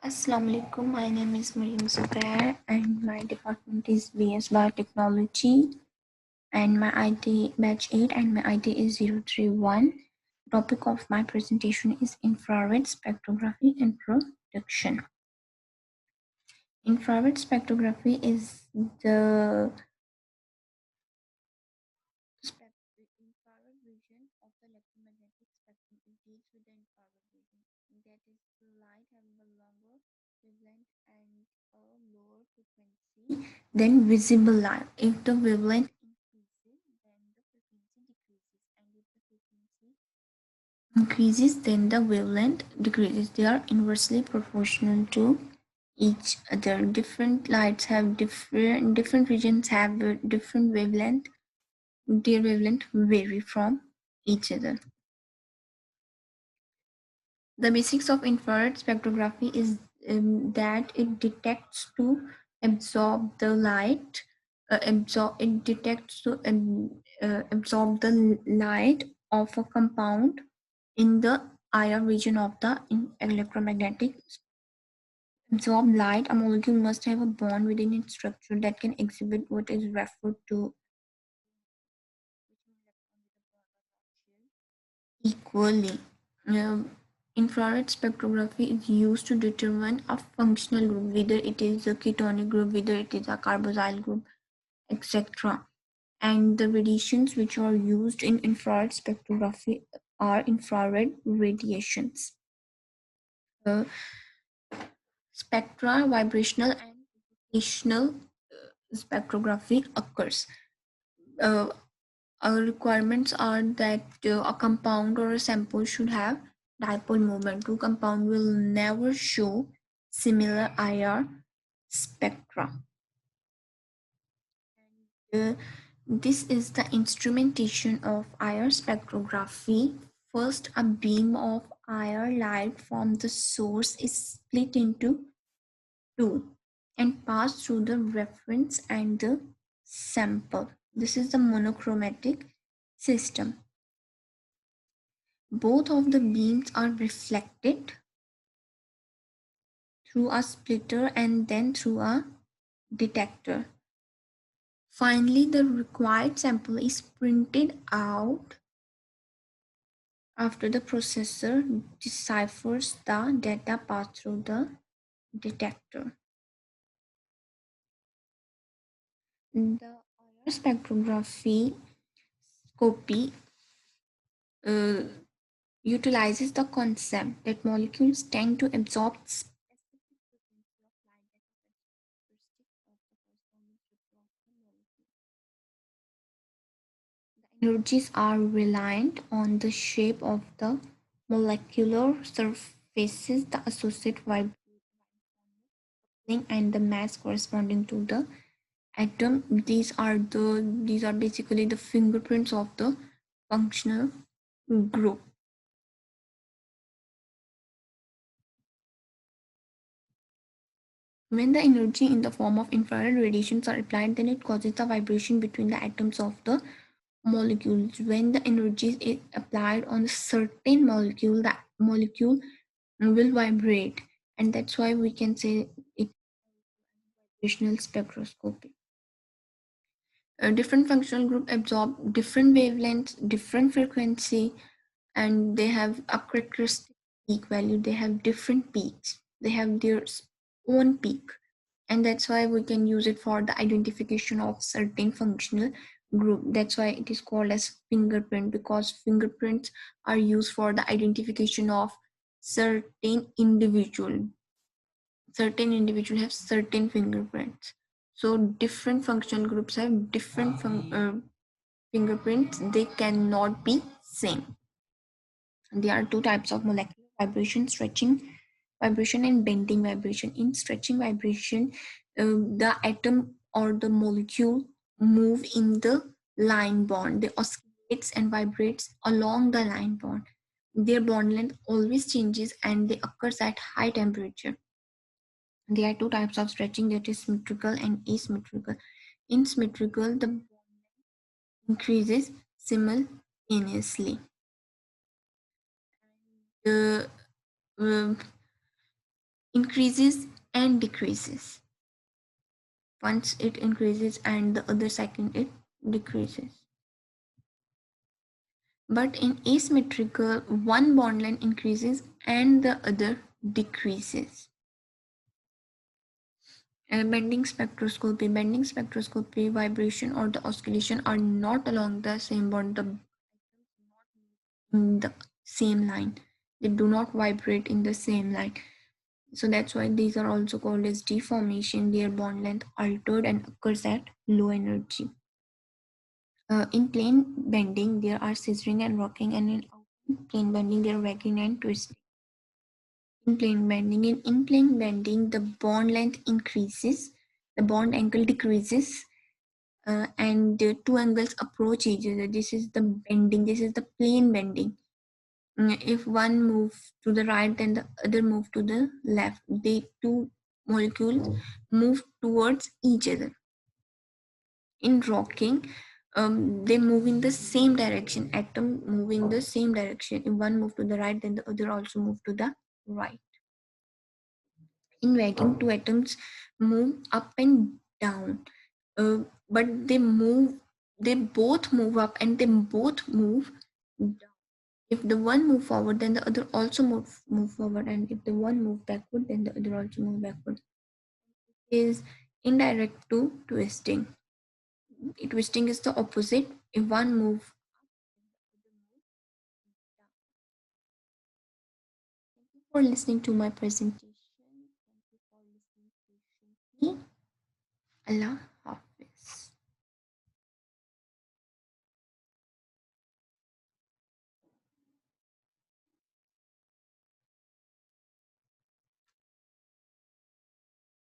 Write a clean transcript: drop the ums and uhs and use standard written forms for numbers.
Assalamu alaikum. My name is Mariam Zubair and my department is BS Biotechnology and my ID batch 8 and my ID is 031. Topic of my presentation is infrared spectrography introduction. Infrared spectrography is the infrared vision of the electromagnetic spectrum. It deals with the infrared vision. That is, the light having a longer wavelength and a lower frequency than visible light. If the wavelength increases, then the frequency decreases, and if the frequency increases, then the wavelength decreases. They are inversely proportional to each other. Different lights have different regions have different wavelength. Their wavelength vary from each other. The basics of infrared spectrography is that it detects to absorb the light, it detects to absorb the light of a compound in the IR region of the electromagnetic. Absorb light, a molecule must have a bond within its structure that can exhibit what is referred to equally. Infrared spectrography is used to determine a functional group, whether it is a ketonic group, whether it is a carboxyl group, etc. And the radiations which are used in infrared spectrography are infrared radiations. Spectra, vibrational and rotational spectrography occurs. Uh, Our requirements are that a compound or a sample should have dipole moment. Two compound will never show similar IR spectra. And, this is the instrumentation of IR spectrography. First, a beam of IR light from the source is split into two and pass through the reference and the sample. This is the monochromatic system. Both of the beams are reflected through a splitter and then through a detector. Finally, the required sample is printed out after the processor deciphers the data passed through the detector. The IR spectrography scopy utilizes the concept that molecules tend to absorb specific frequency of light that is characteristic of the corresponding structure of the molecule. The energies are reliant on the shape of the molecular surfaces, the associated vibrating and the mass corresponding to the atom. These are basically the fingerprints of the functional group. When the energy in the form of infrared radiations are applied, then it causes the vibration between the atoms of the molecules. When the energy is applied on a certain molecule, that molecule will vibrate, and that's why we can say it vibrational spectroscopy. A different functional group absorb different wavelengths, different frequency, and they have a characteristic peak value. They have different peaks. They have their own peak, and that's why we can use it for the identification of certain functional group. That's why it is called as fingerprint, because fingerprints are used for the identification of certain individual. Certain individual have certain fingerprints, so different functional groups have different fingerprints. They cannot be same. There are two types of molecular vibration: stretching vibration and bending vibration. In stretching vibration, the atom or the molecule move in the line bond. They oscillates and vibrates along the line bond. Their bond length always changes and they occurs at high temperature. There are two types of stretching, that is symmetrical and asymmetrical. In symmetrical, the bond increases simultaneously. Uh, um, increases and decreases. Once it increases and the other second it decreases. But in asymmetrical, one bond length increases and the other decreases. Bending spectroscopy, vibration or the oscillation are not along the same bond, in the same line. They do not vibrate in the same line. So that's why these are also called as deformation. Their bond length altered and occurs at low energy. In plane bending, there are scissoring and rocking, and in plane bending, there are racking and twisting. In plane bending, the bond length increases, the bond angle decreases, and the two angles approach each other. This is the bending. This is the plane bending. If one moves to the right, then the other move to the left. The two molecules move towards each other. In rocking, they move in the same direction. Atom moving the same direction. If one move to the right, then the other also move to the right. In vacuum, two atoms move up and down, but they both move up and they both move down. If the one move forward, then the other also move forward, and if the one move backward, then the other also move backward. It is indirect to twisting. Twisting is the opposite. If one move for listening to my presentation. Thank you for listening patiently. Allah.